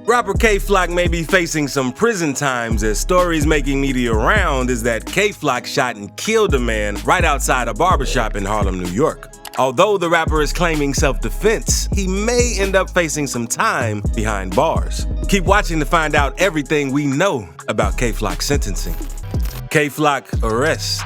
Rapper K-Flock may be facing some prison times, as stories making media round is that K-Flock shot and killed a man right outside a barbershop in Harlem, New York. Although the rapper is claiming self-defense, he may end up facing some time behind bars. Keep watching to find out everything we know about K-Flock's sentencing. K-Flock arrest.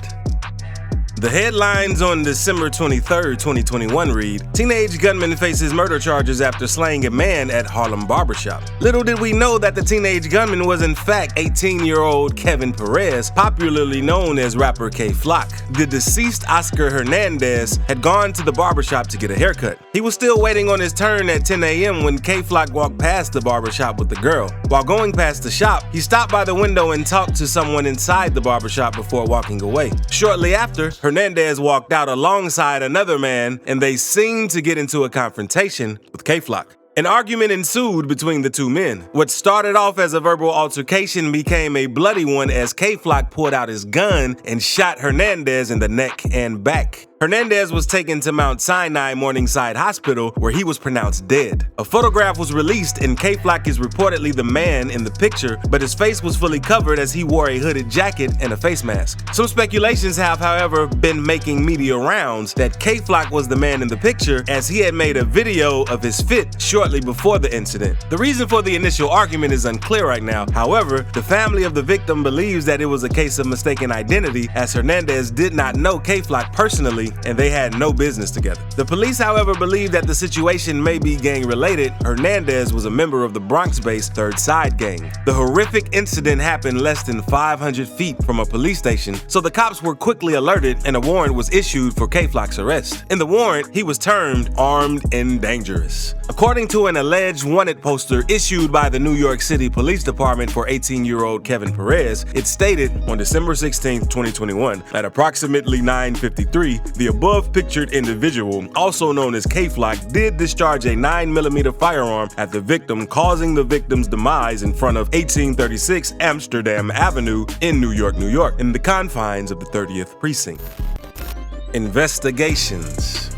The headlines on December 23, 2021 read, "Teenage gunman faces murder charges after slaying a man at Harlem barbershop." Little did we know that the teenage gunman was in fact 18-year-old Kevin Perez, popularly known as rapper K-Flock. The deceased Oscar Hernandez had gone to the barbershop to get a haircut. He was still waiting on his turn at 10 a.m. when K-Flock walked past the barbershop with the girl. While going past the shop, he stopped by the window and talked to someone inside the barbershop before walking away. Shortly after, Hernandez walked out alongside another man, and they seemed to get into a confrontation with K-Flock. An argument ensued between the two men. What started off as a verbal altercation became a bloody one as K-Flock pulled out his gun and shot Hernandez in the neck and back. Hernandez was taken to Mount Sinai Morningside Hospital, where he was pronounced dead. A photograph was released, and K-Flock is reportedly the man in the picture, but his face was fully covered as he wore a hooded jacket and a face mask. Some speculations have, however, been making media rounds that K-Flock was the man in the picture, as he had made a video of his fit shortly before the incident. The reason for the initial argument is unclear right now. However, the family of the victim believes that it was a case of mistaken identity, as Hernandez did not know K-Flock personally, and they had no business together. The police, however, believe that the situation may be gang-related. Hernandez was a member of the Bronx-based Third Side gang. The horrific incident happened less than 500 feet from a police station, so the cops were quickly alerted and a warrant was issued for K-Flock's arrest. In the warrant, he was termed armed and dangerous. According to an alleged wanted poster issued by the New York City Police Department for 18-year-old Kevin Perez, it stated on December 16, 2021, at approximately 9:53, the above-pictured individual, also known as K-Flock, did discharge a 9mm firearm at the victim, causing the victim's demise in front of 1836 Amsterdam Avenue in New York, New York, in the confines of the 30th Precinct. Investigations.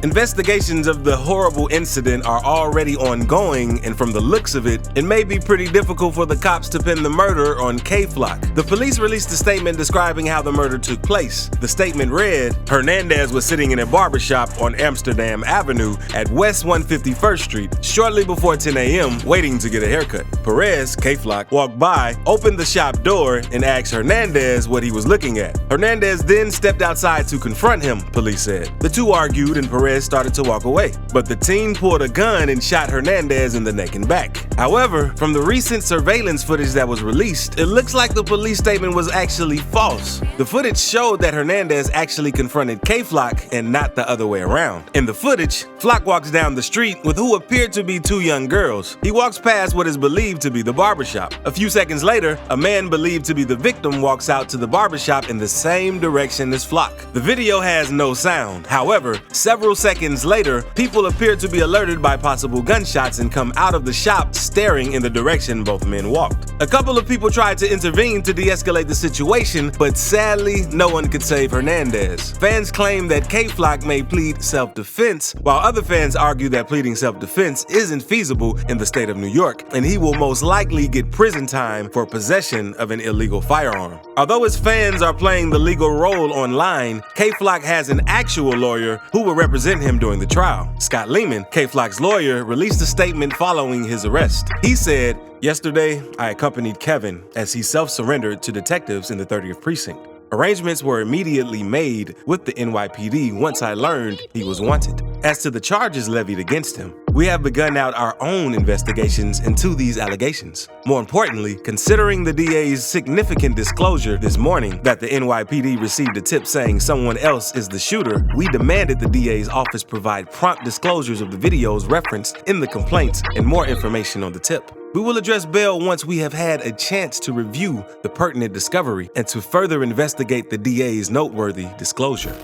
Investigations of the horrible incident are already ongoing, and from the looks of it, it may be pretty difficult for the cops to pin the murder on K-Flock. The police released a statement describing how the murder took place. The statement read, "Hernandez was sitting in a barbershop on Amsterdam Avenue at West 151st Street shortly before 10 a.m. waiting to get a haircut. Perez, K-Flock, walked by, opened the shop door, and asked Hernandez what he was looking at. Hernandez then stepped outside to confront him," police said. The two argued, and Perez started to walk away, but the teen pulled a gun and shot Hernandez in the neck and back. However, from the recent surveillance footage that was released, it looks like the police statement was actually false. The footage showed that Hernandez actually confronted K-Flock and not the other way around. In the footage, Flock walks down the street with who appeared to be two young girls. He walks past what is believed to be the barbershop. A few seconds later, a man believed to be the victim walks out to the barbershop in the same direction as Flock. The video has no sound. However, several seconds later, people appear to be alerted by possible gunshots and come out of the shop staring in the direction both men walked. A couple of people tried to intervene to de-escalate the situation, but sadly, no one could save Hernandez. Fans claim that K-Flock may plead self-defense, while other fans argue that pleading self-defense isn't feasible in the state of New York, and he will most likely get prison time for possession of an illegal firearm. Although his fans are playing the legal role online, K-Flock has an actual lawyer who will represent him during the trial. Scott Lehman, K-Flock's lawyer, released a statement following his arrest. He said, "Yesterday, I accompanied Kevin as he self-surrendered to detectives in the 30th Precinct. Arrangements were immediately made with the NYPD once I learned he was wanted. As to the charges levied against him, we have begun out our own investigations into these allegations. More importantly, considering the DA's significant disclosure this morning that the NYPD received a tip saying someone else is the shooter, we demanded the DA's office provide prompt disclosures of the videos referenced in the complaints and more information on the tip. We will address bail once we have had a chance to review the pertinent discovery and to further investigate the DA's noteworthy disclosure."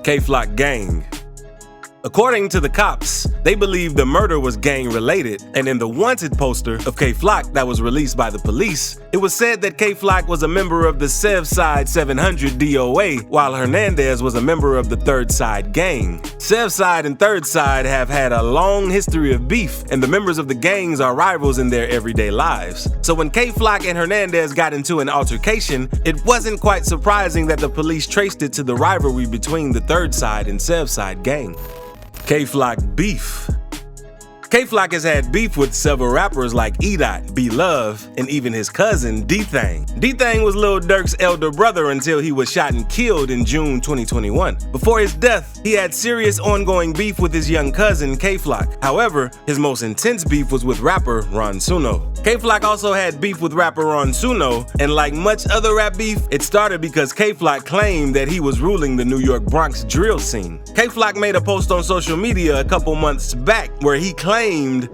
K-Flock gang. According to the cops, they believe the murder was gang-related, and in the wanted poster of K Flock that was released by the police, it was said that K Flock was a member of the Sev Side 700 DOA, while Hernandez was a member of the Third Side gang. Sev Side and Third Side have had a long history of beef, and the members of the gangs are rivals in their everyday lives. So when K Flock and Hernandez got into an altercation, it wasn't quite surprising that the police traced it to the rivalry between the Third Side and Sev Side gang. K Flock beef. K Flock has had beef with several rappers like E-Dot, B-Love, and even his cousin D-Thang. D-Thang was Lil Durk's elder brother until he was shot and killed in June 2021. Before his death, he had serious ongoing beef with his young cousin K Flock. However, his most intense beef was with rapper Ron Suno. K Flock also had beef with rapper Ron Suno, and like much other rap beef, it started because K Flock claimed that he was ruling the New York Bronx drill scene. K Flock made a post on social media a couple months back where he claimed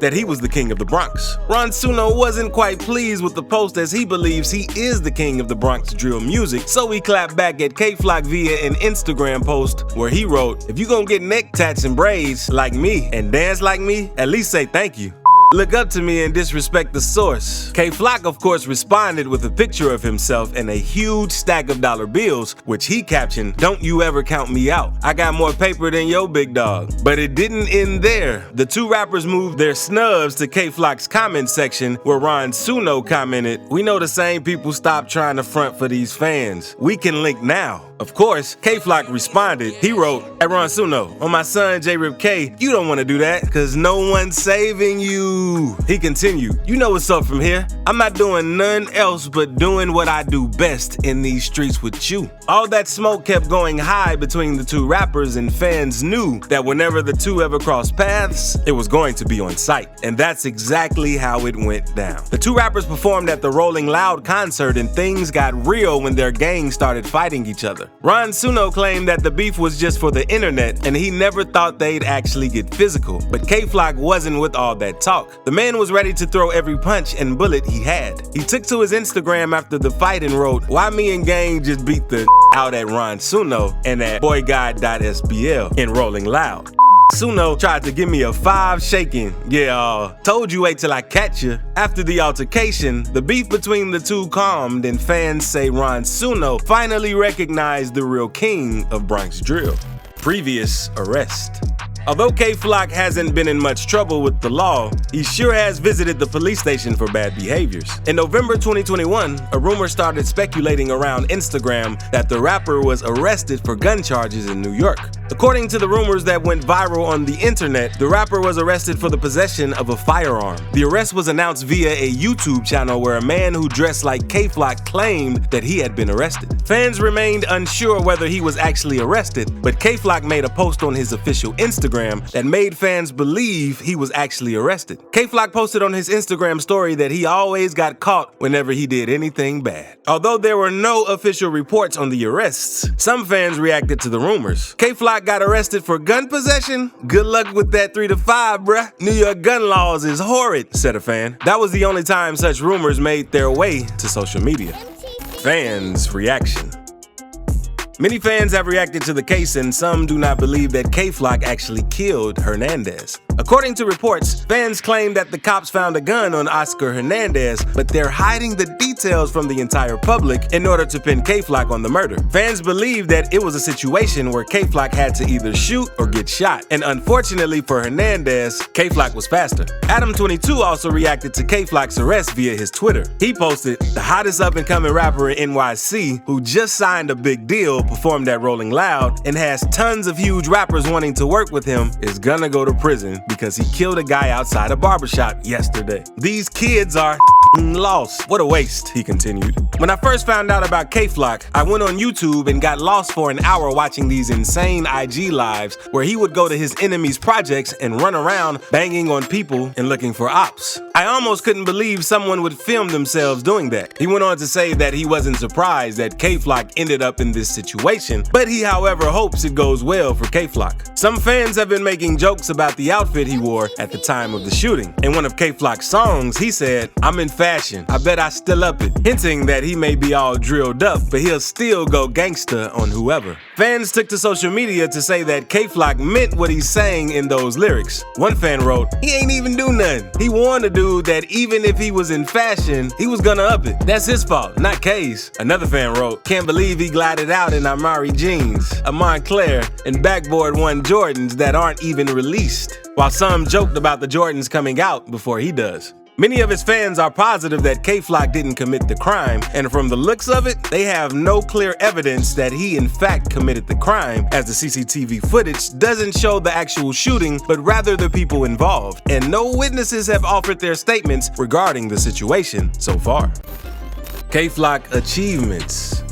that he was the king of the Bronx. Ron Suno wasn't quite pleased with the post as he believes he is the king of the Bronx drill music, so he clapped back at K Flock via an Instagram post where he wrote, "If you gonna get neck tats and braids like me and dance like me, at least say thank you. Look up to me and disrespect the source." K Flock, of course, responded with a picture of himself and a huge stack of dollar bills, which he captioned, "Don't you ever count me out. I got more paper than your big dog." But it didn't end there. The two rappers moved their snubs to K Flock's comment section where Ron Suno commented, "We know the same people stopped trying to front for these fans. We can link now." Of course, K Flock responded. He wrote, "Hey Ron Suno, on my son J-Rip K, you don't want to do that because no one's saving you." He continued, "You know what's up from here. I'm not doing none else but doing what I do best in these streets with you." All that smoke kept going high between the two rappers, and fans knew that whenever the two ever crossed paths, it was going to be on sight. And that's exactly how it went down. The two rappers performed at the Rolling Loud concert, and things got real when their gangs started fighting each other. Ron Suno claimed that the beef was just for the internet and he never thought they'd actually get physical. But K Flock wasn't with all that talk. The man was ready to throw every punch and bullet he had. He took to his Instagram after the fight and wrote, "Why me and gang just beat the out at Ron Suno and at boyguy.sbl in Rolling Loud. Suno tried to give me a 5 shaking. Yeah, told you wait till I catch you." After the altercation, the beef between the two calmed, and fans say Ron Suno finally recognized the real king of Bronx drill. Previous arrest. Although K Flock hasn't been in much trouble with the law, he sure has visited the police station for bad behaviors. In November 2021, a rumor started speculating around Instagram that the rapper was arrested for gun charges in New York. According to the rumors that went viral on the internet, the rapper was arrested for the possession of a firearm. The arrest was announced via a YouTube channel where a man who dressed like K Flock claimed that he had been arrested. Fans remained unsure whether he was actually arrested, but K Flock made a post on his official Instagram that made fans believe he was actually arrested. K Flock posted on his Instagram story that he always got caught whenever he did anything bad. Although there were no official reports on the arrests, some fans reacted to the rumors. K Flock got arrested for gun possession? Good luck with that 3 to 5, bruh. New York gun laws is horrid, said a fan. That was the only time such rumors made their way to social media. Fans' reaction. Many fans have reacted to the case, and some do not believe that K Flock actually killed Hernandez. According to reports, fans claim that the cops found a gun on Oscar Hernandez, but they're hiding the details from the entire public in order to pin K Flock on the murder. Fans believe that it was a situation where K Flock had to either shoot or get shot, and unfortunately for Hernandez, K Flock was faster. Adam22 also reacted to K Flock's arrest via his Twitter. He posted, "The hottest up-and-coming rapper in NYC who just signed a big deal, performed at Rolling Loud, and has tons of huge rappers wanting to work with him, is gonna go to prison because he killed a guy outside a barbershop yesterday. These kids are lost. What a waste," he continued. "When I first found out about K Flock, I went on YouTube and got lost for an hour watching these insane IG lives where he would go to his enemies' projects and run around banging on people and looking for ops. I almost couldn't believe someone would film themselves doing that." He went on to say that he wasn't surprised that K Flock ended up in this situation, but he however hopes it goes well for K Flock. Some fans have been making jokes about the outfit he wore at the time of the shooting. In one of K Flock's songs, he said, "I'm in fashion. I bet I still up it, hinting that he may be all drilled up, but he'll still go gangsta on whoever. Fans took to social media to say that K-Flock meant what he's saying in those lyrics. One fan wrote, "He ain't even do nothing. He warned the dude that even if he was in fashion, he was gonna up it. That's his fault, not K's." Another fan wrote, "Can't believe he glided out in Amari jeans, a Montclair, and backboard 1 Jordans that aren't even released," while some joked about the Jordans coming out before he does. Many of his fans are positive that K-Flock didn't commit the crime, and from the looks of it, they have no clear evidence that he in fact committed the crime, as the CCTV footage doesn't show the actual shooting, but rather the people involved, and no witnesses have offered their statements regarding the situation so far. K-Flock achievements.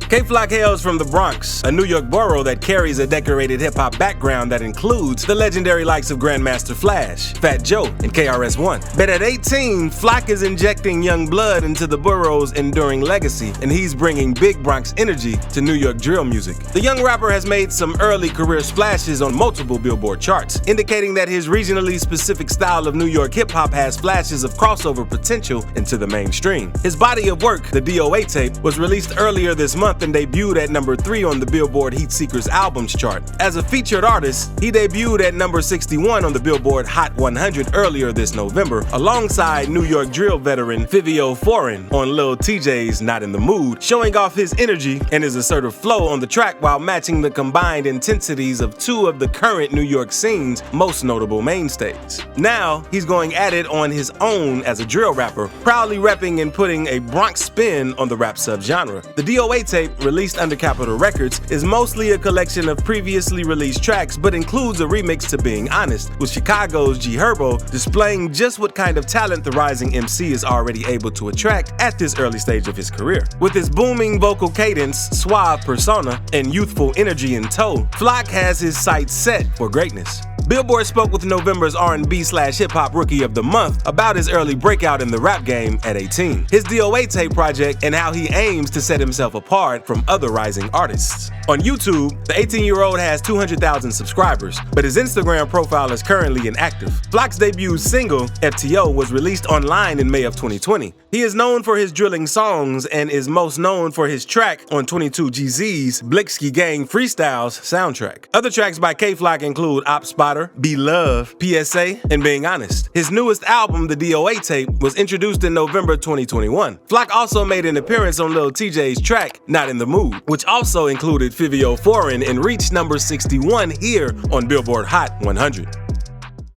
K-Flock hails from the Bronx, a New York borough that carries a decorated hip-hop background that includes the legendary likes of Grandmaster Flash, Fat Joe, and KRS-One. But at 18, Flock is injecting young blood into the borough's enduring legacy, and he's bringing big Bronx energy to New York drill music. The young rapper has made some early career splashes on multiple Billboard charts, indicating that his regionally specific style of New York hip-hop has flashes of crossover potential into the mainstream. His body of work, the DOA tape, was released earlier this month and debuted at number 3 on the Billboard Heat Seekers albums chart. As a featured artist, he debuted at number 61 on the Billboard Hot 100 earlier this November, alongside New York drill veteran Fivio Foreign on Lil TJ's Not in the Mood, showing off his energy and his assertive flow on the track while matching the combined intensities of 2 of the current New York scene's most notable mainstays. Now, he's going at it on his own as a drill rapper, proudly repping and putting a Bronx spin on the rap subgenre. The DOA tape, released under Capitol Records, is mostly a collection of previously released tracks, but includes a remix to Being Honest, with Chicago's G Herbo displaying just what kind of talent the rising MC is already able to attract at this early stage of his career. With his booming vocal cadence, suave persona, and youthful energy in tow, Flock has his sights set for greatness. Billboard spoke with November's R&B/hip-hop Rookie of the Month about his early breakout in the rap game at 18, his DOA tape project, and how he aims to set himself apart from other rising artists. On YouTube, the 18-year-old has 200,000 subscribers, but his Instagram profile is currently inactive. Flock's debut single, FTO, was released online in May of 2020. He is known for his drilling songs and is most known for his track on 22GZ's Blicksky Gang Freestyles soundtrack. Other tracks by K-Flock include Op Spotter, Be Love, PSA, and Being Honest. His newest album, the DOA tape, was introduced in November 2021. Flock also made an appearance on Lil TJ's track, Not in the Mood, which also included Fivio Foreign and reached number 61 here on Billboard Hot 100.